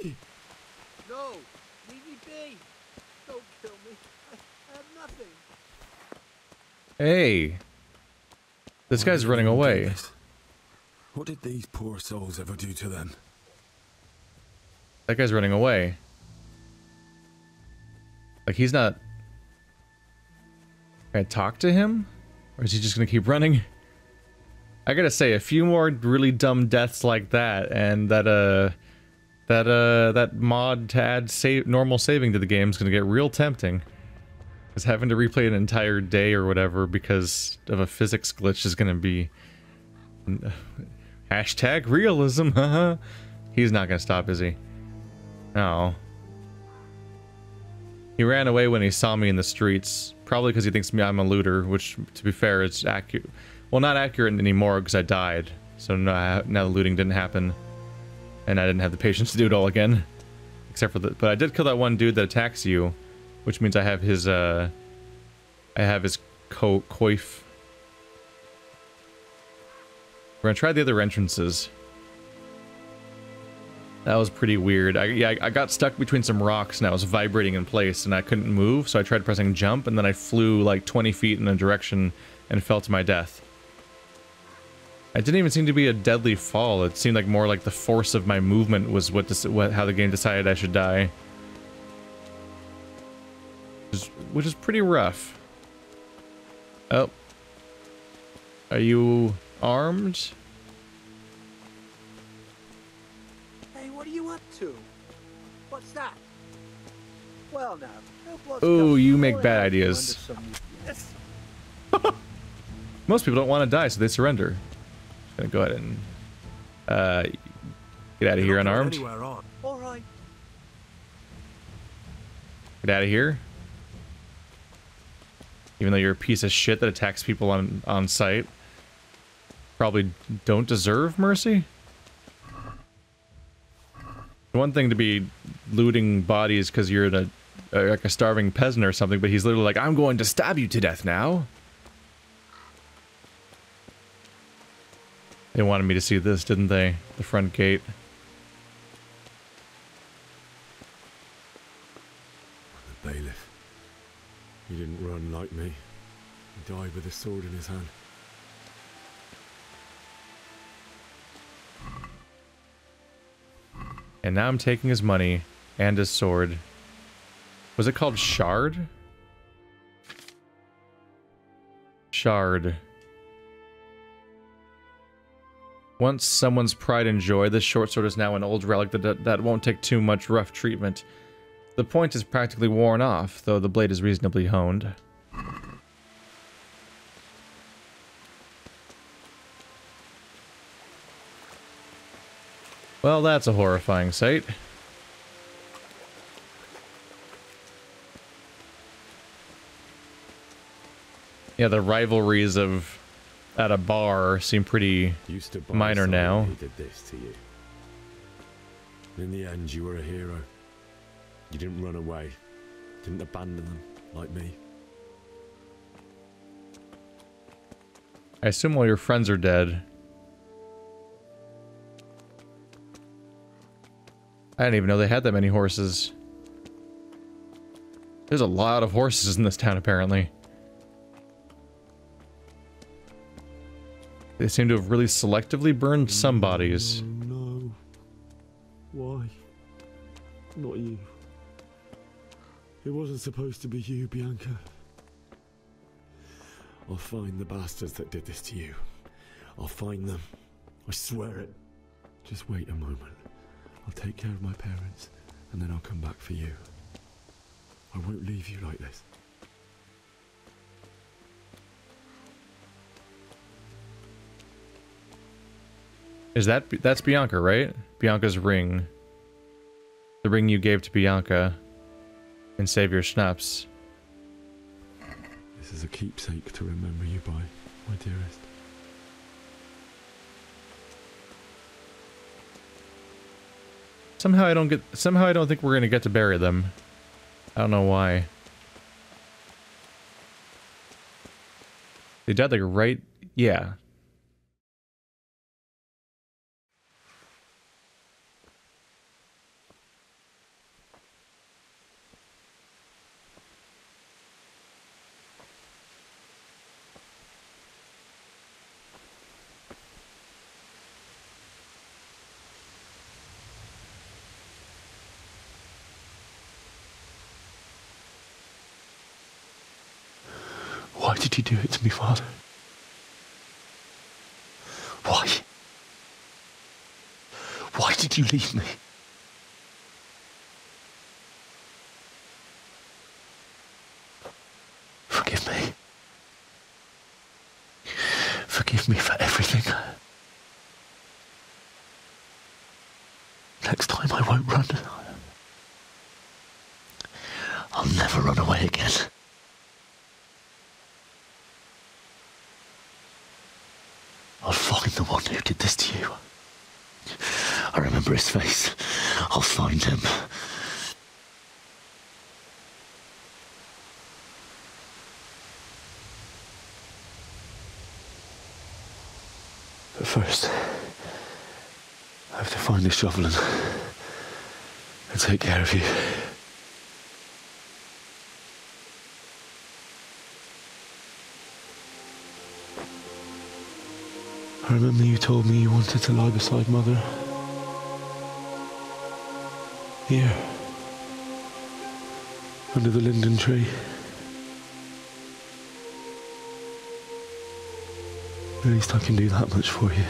me! No! Leave me be! Don't kill me. I have nothing. Hey. This guy's running away. What did these poor souls ever do to them? That guy's running away. Like, he's not... Can I talk to him? Or is he just gonna keep running? I gotta say, a few more really dumb deaths like that, and that mod to add normal saving to the game is gonna get real tempting. Because having to replay an entire day or whatever because of a physics glitch is gonna be... Hashtag realism, haha. He's not gonna stop, is he? No. He ran away when he saw me in the streets. Probably because he thinks I'm a looter, which, to be fair, is accurate. Well, not accurate anymore because I died. So now the looting didn't happen. And I didn't have the patience to do it all again. Except for the... But I did kill that one dude that attacks you. Which means I have his, coif. We're gonna try the other entrances. That was pretty weird. I got stuck between some rocks and I was vibrating in place and I couldn't move, so I tried pressing jump and then I flew like 20 feet in a direction and fell to my death. It didn't even seem to be a deadly fall. It seemed like more like the force of my movement was how the game decided I should die. Which is pretty rough. Oh. Are you armed? Hey, what are you up to? What's that? Well now, oh, you make bad ideas. Most people don't want to die, so they surrender. Gonna go ahead and get out of here unarmed. All right. Get out of here. Even though you're a piece of shit that attacks people on sight. Probably don't deserve mercy. One thing to be looting bodies because you're like a starving peasant or something, but he's literally like, I'm going to stab you to death now. They wanted me to see this, didn't they? The front gate. The bailiff. He didn't run like me. He died with a sword in his hand. And now I'm taking his money and his sword. Was it called Shard? Shard. Once someone's pride and joy, this short sword is now an old relic that won't take too much rough treatment. The point is practically worn off, though the blade is reasonably honed. Well, that's a horrifying sight. Yeah, the rivalries of at a bar seem pretty minor now. He did this to you. In the end, you were a hero. You didn't run away. Didn't abandon them like me. I assume all your friends are dead. I didn't even know they had that many horses. There's a lot of horses in this town, apparently. They seem to have really selectively burned some bodies. No. Why? Not you. It wasn't supposed to be you, Bianca. I'll find the bastards that did this to you. I'll find them. I swear it. Just wait a moment. I'll take care of my parents, and then I'll come back for you. I won't leave you like this. That's Bianca, right? Bianca's ring. The ring you gave to Bianca in Save Your Schnapps. This is a keepsake to remember you by, my dearest. Somehow I don't think we're gonna get to bury them. I don't know why. They died like right... Yeah. did you do it to me, Father? Why? Why did you leave me? Forgive me. Forgive me for everything. Next time I won't run. I'll never run away again. I'll find the one who did this to you. I remember his face. I'll find him. But first, I have to find this shovel and take care of you. I remember you told me you wanted to lie beside Mother. Here. Under the linden tree. At least I can do that much for you.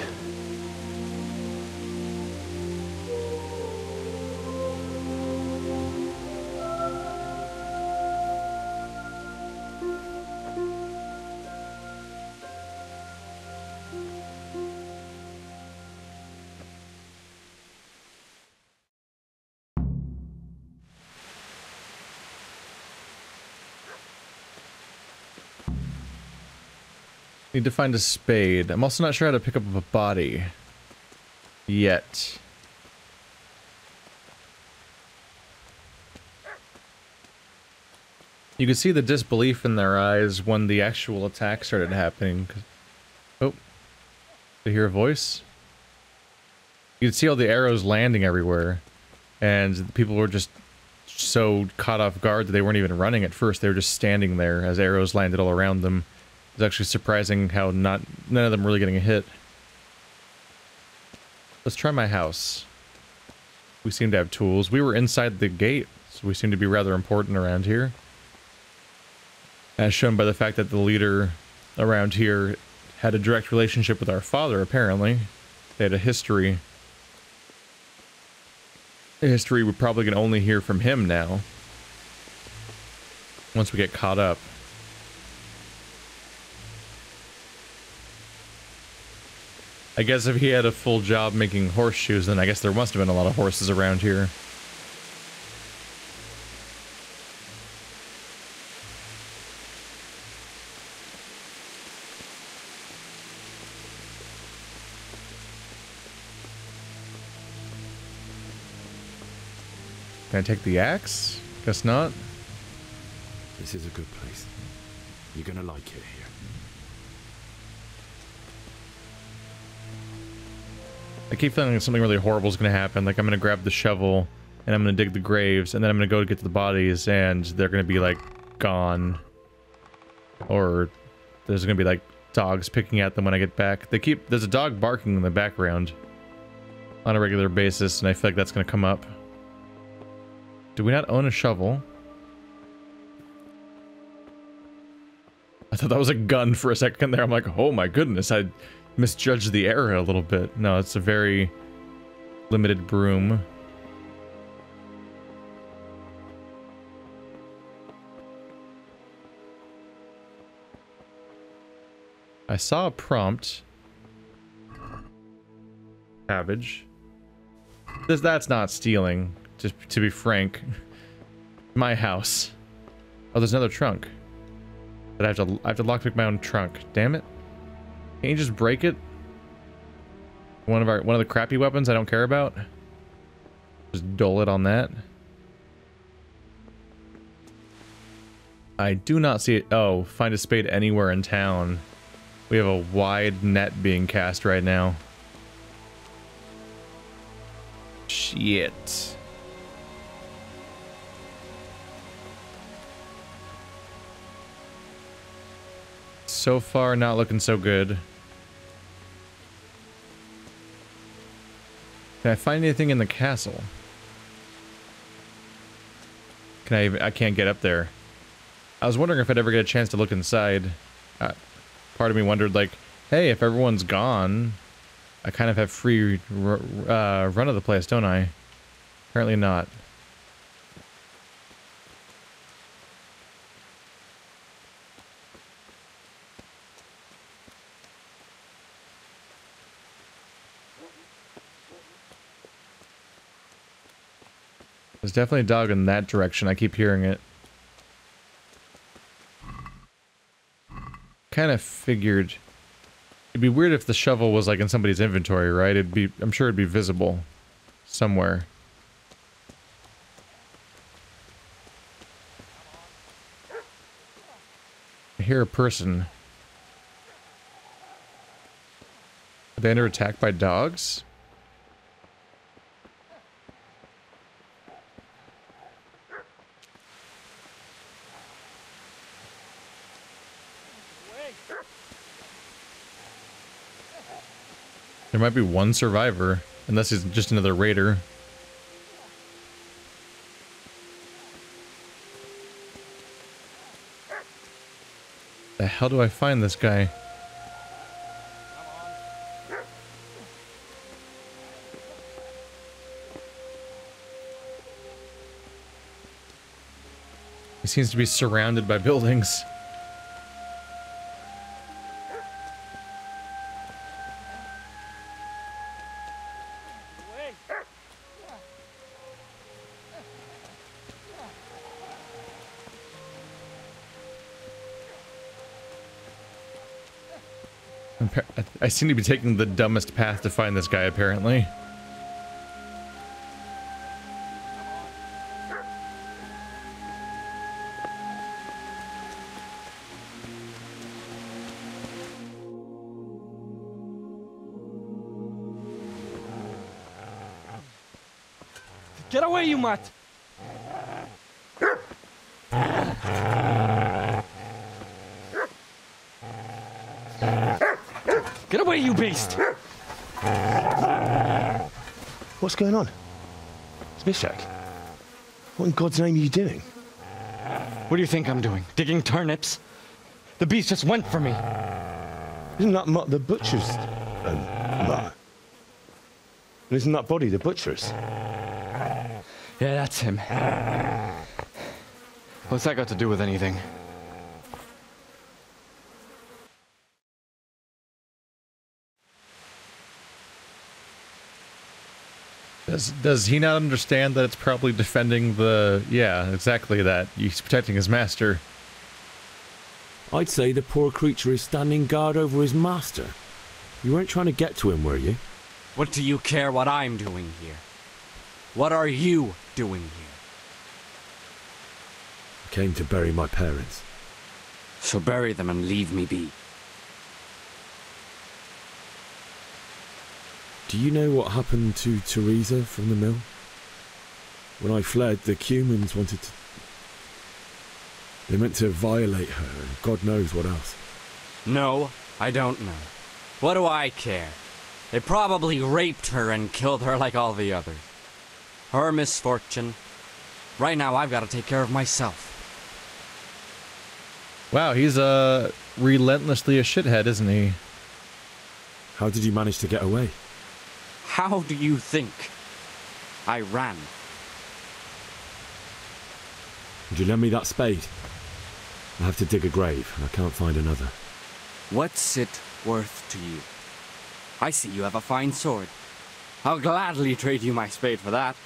Need to find a spade. I'm also not sure how to pick up a body. Yet. You could see the disbelief in their eyes when the actual attack started happening. Oh. Did you hear a voice? You could see all the arrows landing everywhere. And people were just so caught off guard that they weren't even running at first. They were just standing there as arrows landed all around them. It's actually surprising how none of them really getting a hit. Let's try my house. We seem to have tools. We were inside the gate, so we seem to be rather important around here. As shown by the fact that the leader around here had a direct relationship with our father, apparently. They had a history. A history we're probably going to only hear from him now. Once we get caught up. I guess if he had a full job making horseshoes, then I guess there must have been a lot of horses around here. Can I take the axe? Guess not. This is a good place. You're gonna like it here. I keep feeling like something really horrible is going to happen. Like I'm going to grab the shovel and I'm going to dig the graves and then I'm going to go to get to the bodies and they're going to be like gone. Or there's going to be like dogs picking at them when I get back. There's a dog barking in the background on a regular basis and I feel like that's going to come up. Do we not own a shovel? I thought that was a gun for a second there. I'm like, oh my goodness, I misjudged the arrow a little bit. No, it's a very limited broom. I saw a prompt. Cabbage. That's not stealing, just to be frank. My house. Oh, there's another trunk. But I have to lockpick my own trunk. Damn it. Can't you just break it? One of the crappy weapons I don't care about. Just dole it on that. I do not see it. Oh, find a spade anywhere in town. We have a wide net being cast right now. Shit. So far, not looking so good. Can I find anything in the castle? I can't get up there. I was wondering if I'd ever get a chance to look inside. Part of me wondered, like, hey, if everyone's gone, I kind of have free run of the place, don't I? Apparently not. There's definitely a dog in that direction. I keep hearing it. Kind of figured it'd be weird if the shovel was like in somebody's inventory, right? I'm sure it'd be visible somewhere. I hear a person. Are they under attack by dogs? There might be one survivor, unless he's just another raider. The hell do I find this guy? He seems to be surrounded by buildings. I seem to be taking the dumbest path to find this guy, apparently. Get away, you mutt! Get away, you beast! What's going on? Zbyszek, what in God's name are you doing? What do you think I'm doing? Digging turnips? The beast just went for me. Isn't that the butcher's mutt? And isn't that body the butcher's? Yeah, that's him. What's that got to do with anything? Does he not understand that it's probably defending the... Yeah, exactly that. He's protecting his master. I'd say the poor creature is standing guard over his master. You weren't trying to get to him, were you? What do you care what I'm doing here? What are you doing here? I came to bury my parents. So bury them and leave me be. Do you know what happened to Teresa from the mill? When I fled, the Cumans wanted to... They meant to violate her, and God knows what else. No, I don't know. What do I care? They probably raped her and killed her like all the others. Her misfortune. Right now, I've got to take care of myself. Wow, he's relentlessly a shithead, isn't he? How did you manage to get away? How do you think? I ran. Would you lend me that spade? I have to dig a grave, and I can't find another. What's it worth to you? I see you have a fine sword. I'll gladly trade you my spade for that.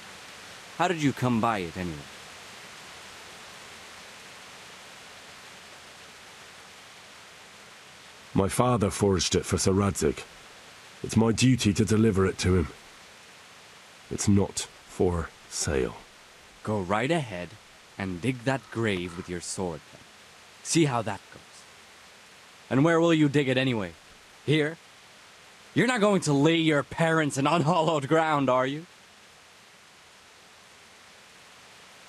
How did you come by it, anyway? My father forged it for Sir Radzig. It's my duty to deliver it to him. It's not for sale. Go right ahead and dig that grave with your sword, then. See how that goes. And where will you dig it anyway? Here? You're not going to lay your parents in unhallowed ground, are you?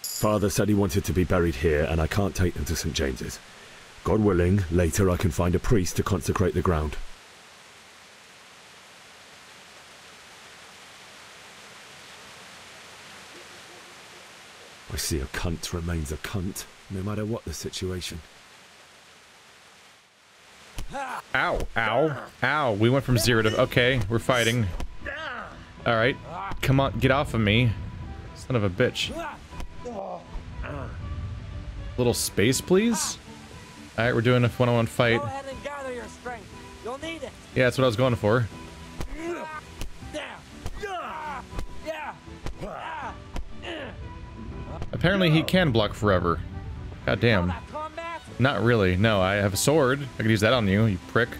Father said he wanted to be buried here, and I can't take them to St. James's. God willing, later I can find a priest to consecrate the ground. I see a cunt remains a cunt, no matter what the situation. Ow, ow, ow. We went from 0 to... Okay, we're fighting. Alright. Come on, get off of me. Son of a bitch. Little space, please? Alright, we're doing a one-on-one fight. Go ahead and gather your strength. You'll need it. Yeah, that's what I was going for. Apparently he can block forever. God damn. Not really. No, I have a sword. I could use that on you, you prick.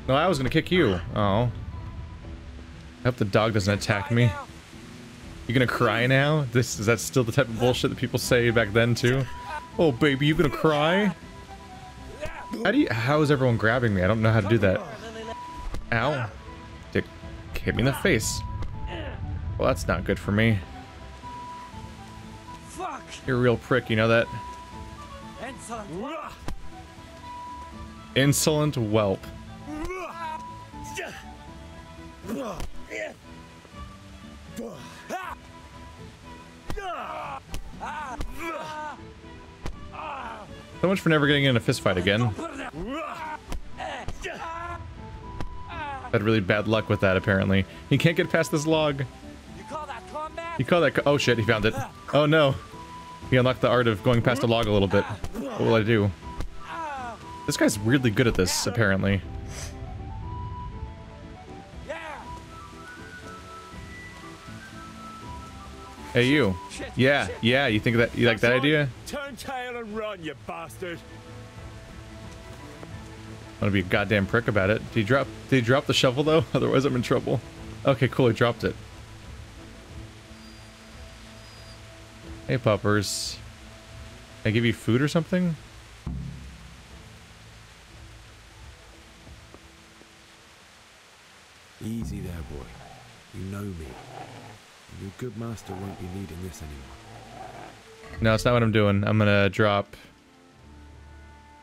No, I was gonna kick you. Oh. I hope the dog doesn't attack me. You gonna cry now? Is that still the type of bullshit that people say back then too? Oh baby, you gonna cry? How is everyone grabbing me? I don't know how to do that. Ow. Dick hit me in the face. Well, that's not good for me. You're a real prick, you know that? Insolent whelp. So much for never getting in a fist fight again. Had really bad luck with that, apparently. He can't get past this log. You call that oh shit, he found it. Oh no. He unlocked the art of going past a log a little bit. What will I do? This guy's weirdly good at this, apparently. Hey you. Yeah, you think that you like that idea? Turn tail and run, you bastard. I'm gonna be a goddamn prick about it. Did he drop the shovel though? Otherwise I'm in trouble. Okay, cool, he dropped it. Hey puppers. Can I give you food or something? Easy there, boy. You know me. Your good master won't be needing this anymore. No, it's not what I'm doing. I'm gonna drop...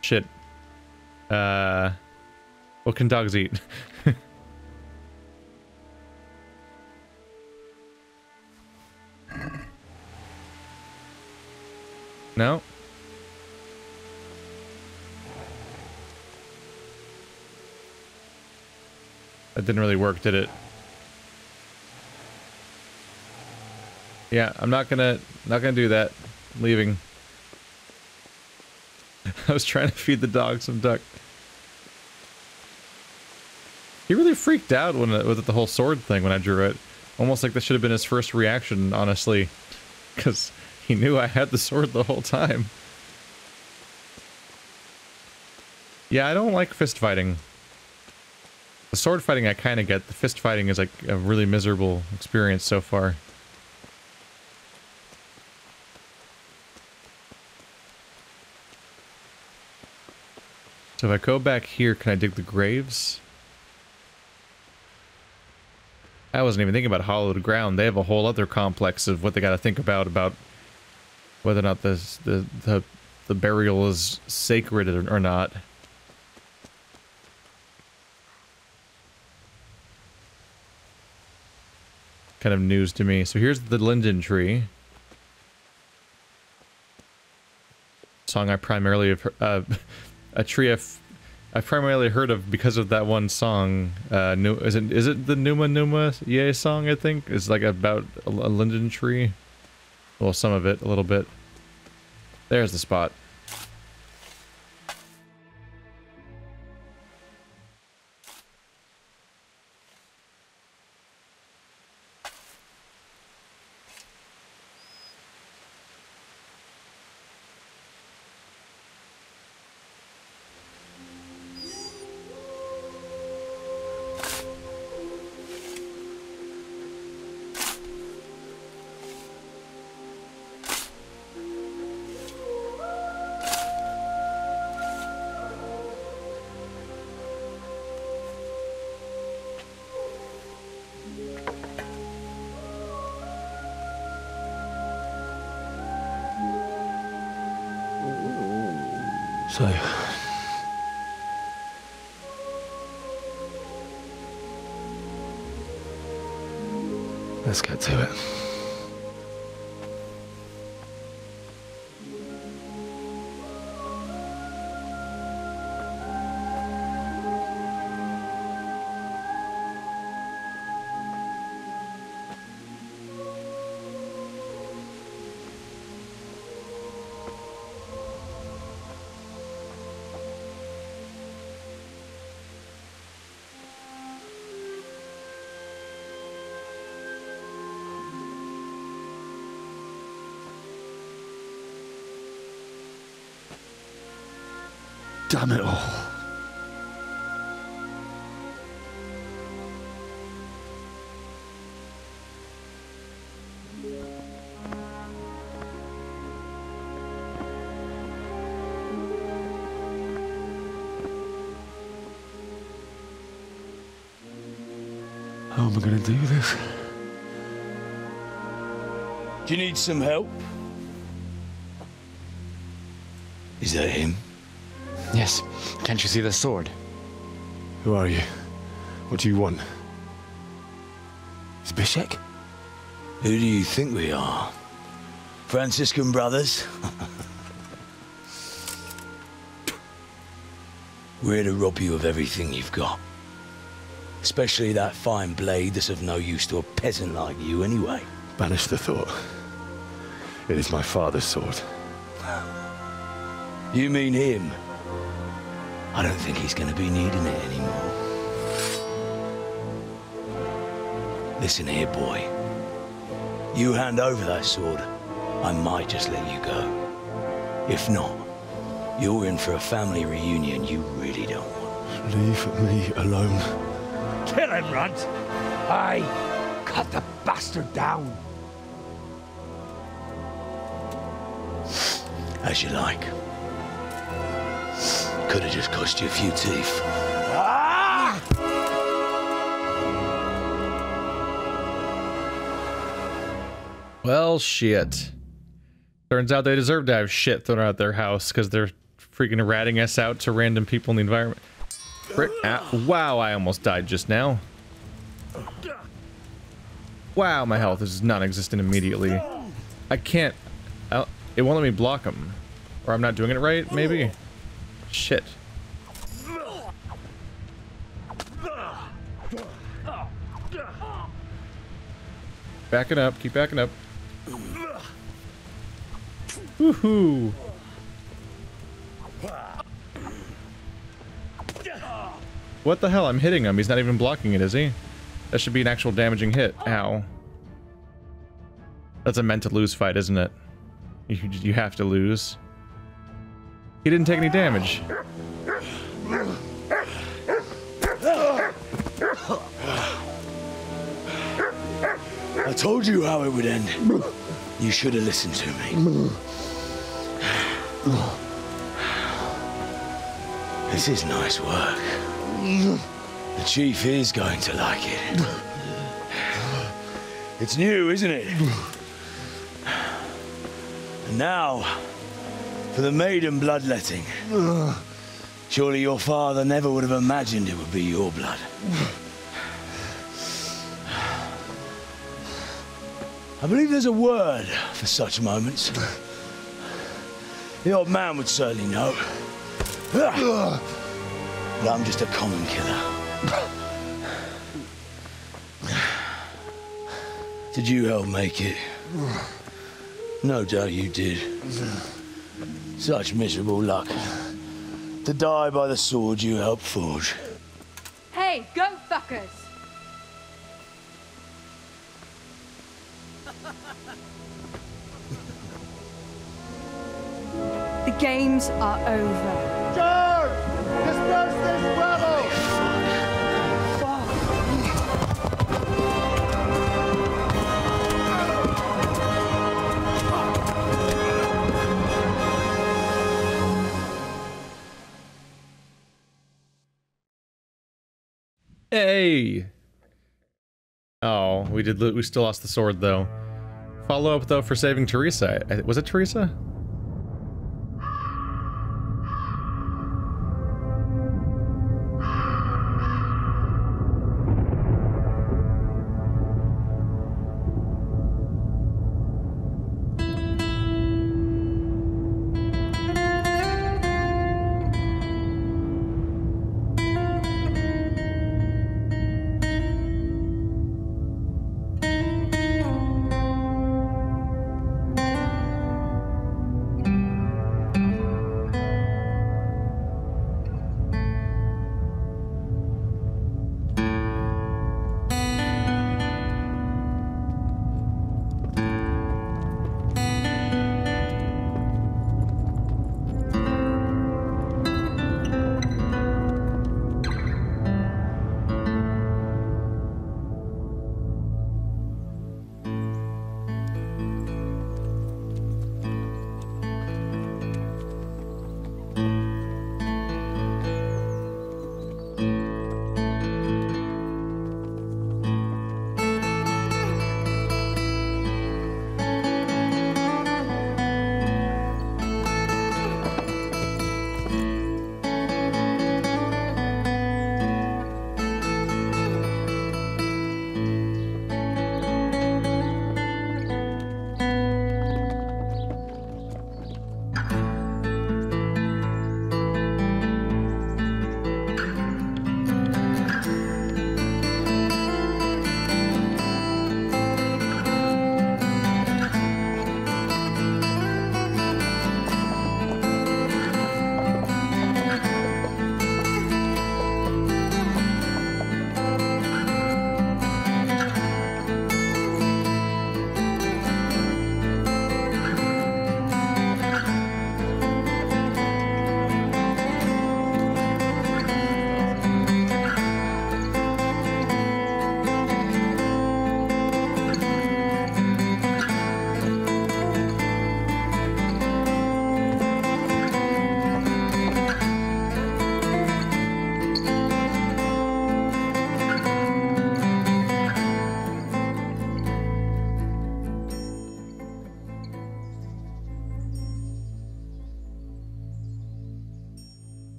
Shit. What can dogs eat? No? That didn't really work, did it? Yeah, I'm not gonna do that. I'm leaving. I was trying to feed the dog some duck. He really freaked out when with the whole sword thing when I drew it. Almost like this should have been his first reaction, honestly. Because he knew I had the sword the whole time. Yeah, I don't like fist fighting. The sword fighting I kind of get. The fist fighting is like a really miserable experience so far. So if I go back here, can I dig the graves? I wasn't even thinking about hollowed ground. They have a whole other complex of what they got to think about whether or not the burial is sacred or not. Kind of news to me. So here's the linden tree. Song I primarily have a tree I've primarily heard of because of that one song. Is it the Numa Numa Yay song, I think? It's like about a linden tree. Well, some of it, a little bit. There's the spot. So, let's get to it. Damn it all. How am I going to do this? Do you need some help? Is that him? Yes. Can't you see the sword? Who are you? What do you want? Zbyszek? Who do you think we are? Franciscan brothers? We're here to rob you of everything you've got. Especially that fine blade that's of no use to a peasant like you anyway. Banish the thought. It is my father's sword. You mean him? I don't think he's gonna be needing it anymore. Listen here, boy. You hand over that sword, I might just let you go. If not, you're in for a family reunion you really don't want. Leave me alone. Kill him, Runt! Aye, cut the bastard down! As you like. Could have just cost you a few teeth. Ah! Well, shit. Turns out they deserve to have shit thrown out their house because they're freaking ratting us out to random people in the environment. Wow, I almost died just now. Wow, my health is non-existent immediately. I can't... it won't let me block them. Or I'm not doing it right, maybe? Shit. Backing up, keep backing up. Woohoo! What the hell? I'm hitting him. He's not even blocking it, is he? That should be an actual damaging hit. Ow. That's a meant to lose fight, isn't it? You have to lose. He didn't take any damage. I told you how it would end. You should have listened to me. This is nice work. The chief is going to like it. It's new, isn't it? And now, for the maiden bloodletting. Surely your father never would have imagined it would be your blood. I believe there's a word for such moments. The old man would certainly know. But I'm just a common killer. Did you help make it? No doubt you did. Such miserable luck. To die by the sword you helped forge. Hey, go fuckers! The games are over. Charge! Disperse this rebel! Hey! Oh, we still lost the sword though. Follow up though for saving Teresa. Was it Teresa?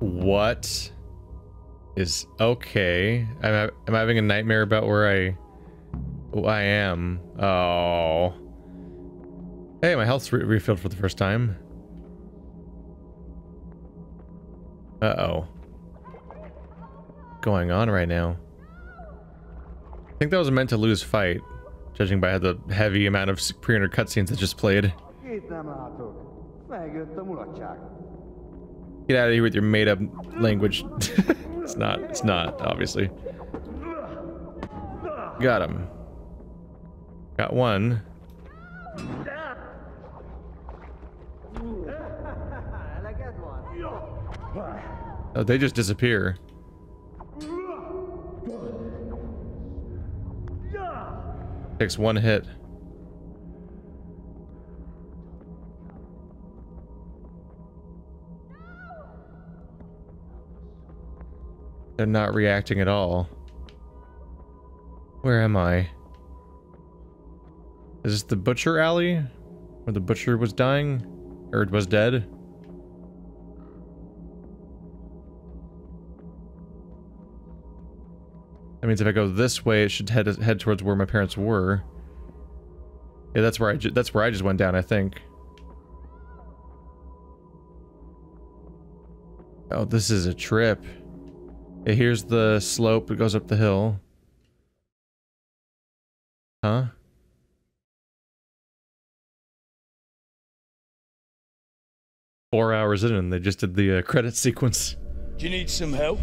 What is okay? I'm having a nightmare about where I am. Oh. Hey, my health's refilled for the first time. Uh-oh. What's going on right now? I think that was a meant to lose fight, judging by the heavy amount of pre-rendered cutscenes that just played. Get out of here with your made-up language. It's not, obviously. Got him. Got one. Oh, they just disappear. Takes one hit. They're not reacting at all. Where am I? Is this the butcher alley? Where the butcher was dying? Or was dead? That means if I go this way, it should head towards where my parents were. Yeah, that's where I just went down, I think. Oh, this is a trip. Yeah, here's the slope. It goes up the hill. Huh? Four hours in and they just did the credit sequence. Do you need some help?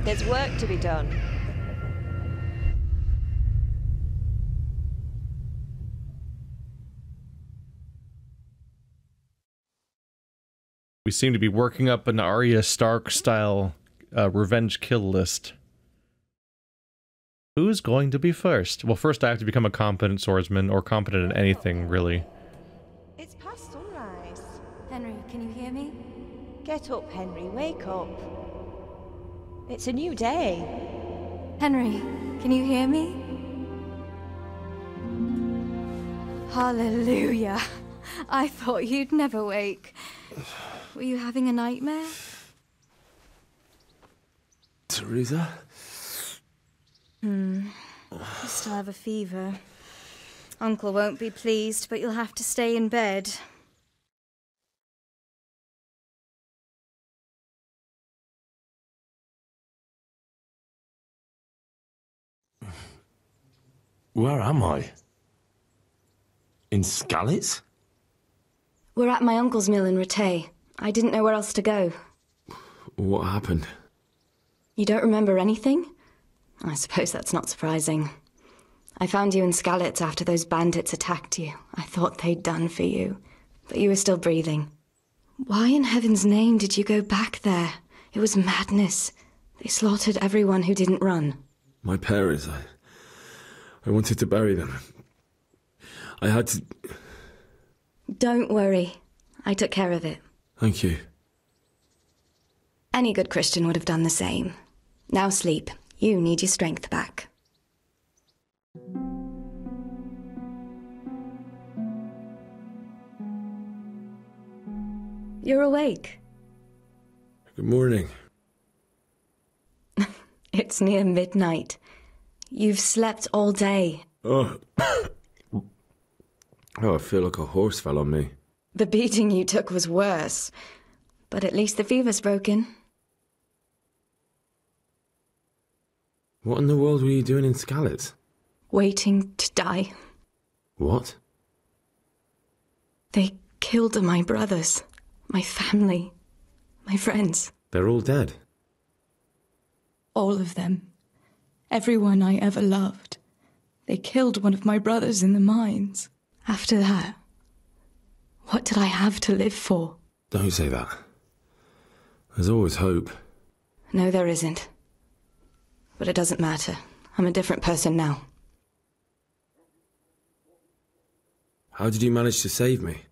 There's work to be done. We seem to be working up an Arya Stark-style revenge kill list. Who's going to be first? Well, first I have to become a competent swordsman, or competent in anything, really. It's past sunrise. Henry, can you hear me? Get up, Henry. Wake up. It's a new day. Henry, can you hear me? Hallelujah. I thought you'd never wake. Were you having a nightmare? Teresa? You still have a fever. Uncle won't be pleased, but you'll have to stay in bed. Where am I? In Skalitz? We're at my uncle's mill in Rattay. I didn't know where else to go. What happened? You don't remember anything? I suppose that's not surprising. I found you in Skalitz after those bandits attacked you. I thought they'd done for you, but you were still breathing. Why in heaven's name did you go back there? It was madness. They slaughtered everyone who didn't run. My parents, I wanted to bury them. I had to... Don't worry. I took care of it. Thank you. Any good Christian would have done the same. Now sleep. You need your strength back. You're awake. Good morning. It's near midnight. You've slept all day. Oh. Oh, I feel like a horse fell on me. The beating you took was worse. But at least the fever's broken. What in the world were you doing in Skalitz? Waiting to die. What? They killed my brothers, my family, my friends. They're all dead. All of them. Everyone I ever loved. They killed one of my brothers in the mines. After that, What did I have to live for? Don't say that. There's always hope. No, there isn't. But it doesn't matter. I'm a different person now. How did you manage to save me?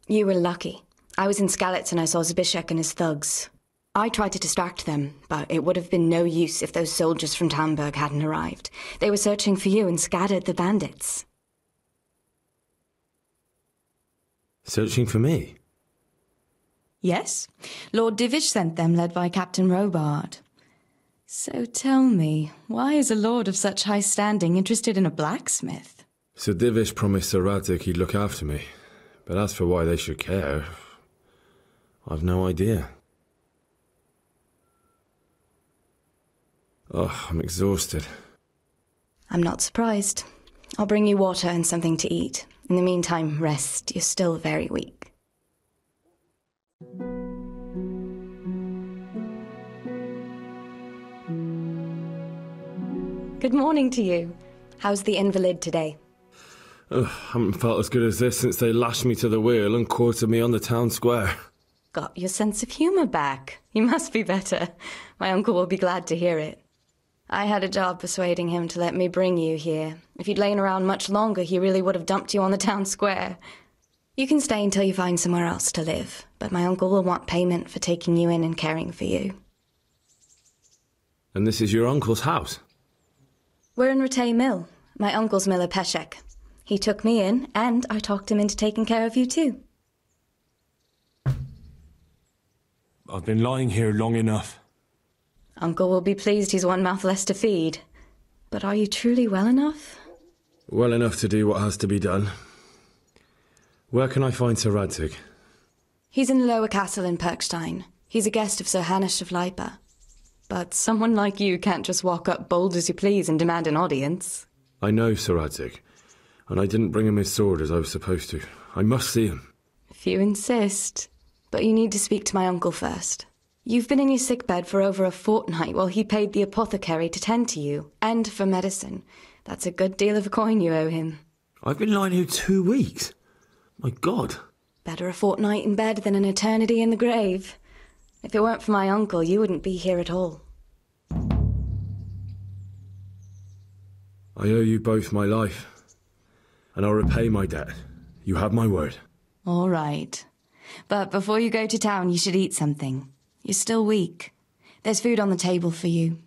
You were lucky. I was in Skalitz and I saw Zbyszek and his thugs. I tried to distract them, but it would have been no use if those soldiers from Tamburg hadn't arrived. They were searching for you and scattered the bandits. Searching for me? Yes. Lord Divish sent them, led by Captain Robard. So tell me, why is a lord of such high standing interested in a blacksmith? Sir Divish promised Sir Radzig he'd look after me. But as for why they should care, I've no idea. Oh, I'm exhausted. I'm not surprised. I'll bring you water and something to eat. In the meantime, rest. You're still very weak. Good morning to you. How's the invalid today? Haven't felt as good as this since they lashed me to the wheel and quartered me on the town square. Got your sense of humour back. You must be better. My uncle will be glad to hear it. I had a job persuading him to let me bring you here. If you'd lain around much longer, he really would have dumped you on the town square. You can stay until you find somewhere else to live, but my uncle will want payment for taking you in and caring for you. And this is your uncle's house? We're in Ratay Mill. My uncle's miller Peshek. He took me in, and I talked him into taking care of you too. I've been lying here long enough. Uncle will be pleased he's one mouth less to feed. But are you truly well enough? Well enough to do what has to be done. Where can I find Sir Radzig? He's in the lower castle in Perkstein. He's a guest of Sir Hanush of Leipa. But someone like you can't just walk up bold as you please and demand an audience. I know Sir Radzig, and I didn't bring him his sword as I was supposed to. I must see him. If you insist. But you need to speak to my uncle first. You've been in your sickbed for over a fortnight while he paid the apothecary to tend to you, and for medicine. That's a good deal of a coin you owe him. I've been lying here 2 weeks. My God. Better a fortnight in bed than an eternity in the grave. If it weren't for my uncle, you wouldn't be here at all. I owe you both my life, and I'll repay my debt. You have my word. All right. But before you go to town, you should eat something. You're still weak. There's food on the table for you.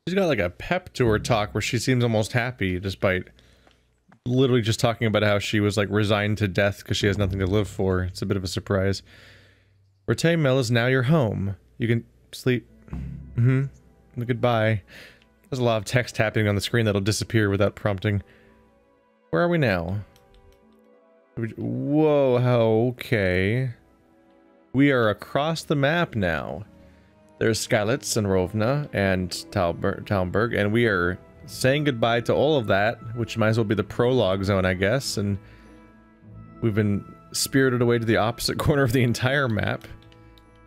She's got like a pep to her talk where she seems almost happy despite literally just talking about how she was like resigned to death because she has nothing to live for. It's a bit of a surprise. Ratay Mill is now your home. You can sleep. Goodbye. There's a lot of text happening on the screen that'll disappear without prompting. Where are we now? Whoa, okay. We are across the map now. There's Skalitz and Rovna and Talmberg, and we are saying goodbye to all of that, which might as well be the prologue zone, I guess, and we've been spirited away to the opposite corner of the entire map,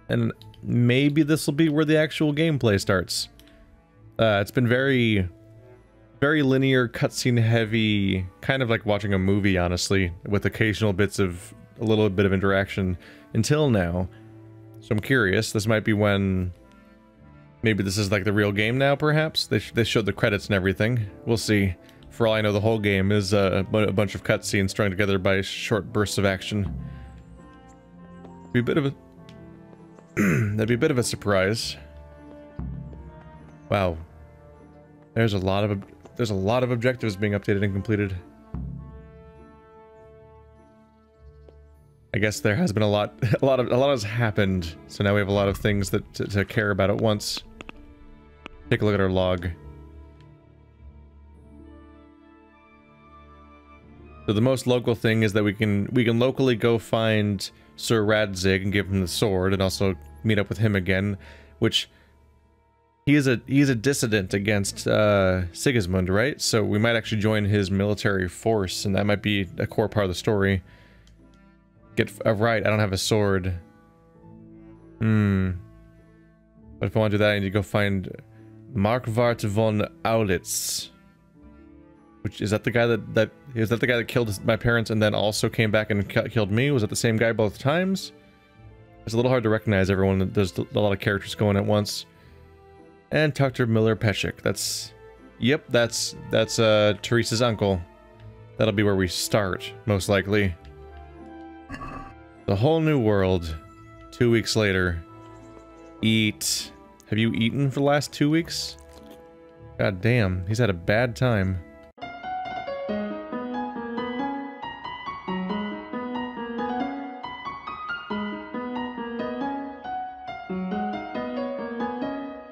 and maybe this will be where the actual gameplay starts. It's been very linear, cutscene heavy, kind of like watching a movie, honestly, with occasional bits of a little bit of interaction until now. So I'm curious, this might be when maybe this is like the real game now, perhaps? They showed the credits and everything. We'll see. For all I know, the whole game is a bunch of cutscenes strung together by short bursts of action. Be a bit of a that'd be a bit of a surprise. Wow. There's a lot of objectives being updated and completed. I guess there has been a lot has happened, so now we have a lot of things that to care about at once. Take a look at our log. So the most local thing is that we can locally go find Sir Radzig and give him the sword, and also meet up with him again, which he's a dissident against Sigismund, right? So we might actually join his military force, and that might be a core part of the story. Right, I don't have a sword. But if I want to do that, I need to go find Markwart von Aulitz. Which is that the guy that is that the guy that killed my parents and then also came back and killed me? Was it the same guy both times? It's a little hard to recognize everyone. There's a lot of characters going at once. And Dr. Miller Peshik. That's Teresa's uncle. That'll be where we start, most likely. The whole new world. 2 weeks later. Eat. Have you eaten for the last 2 weeks? God damn, he's had a bad time.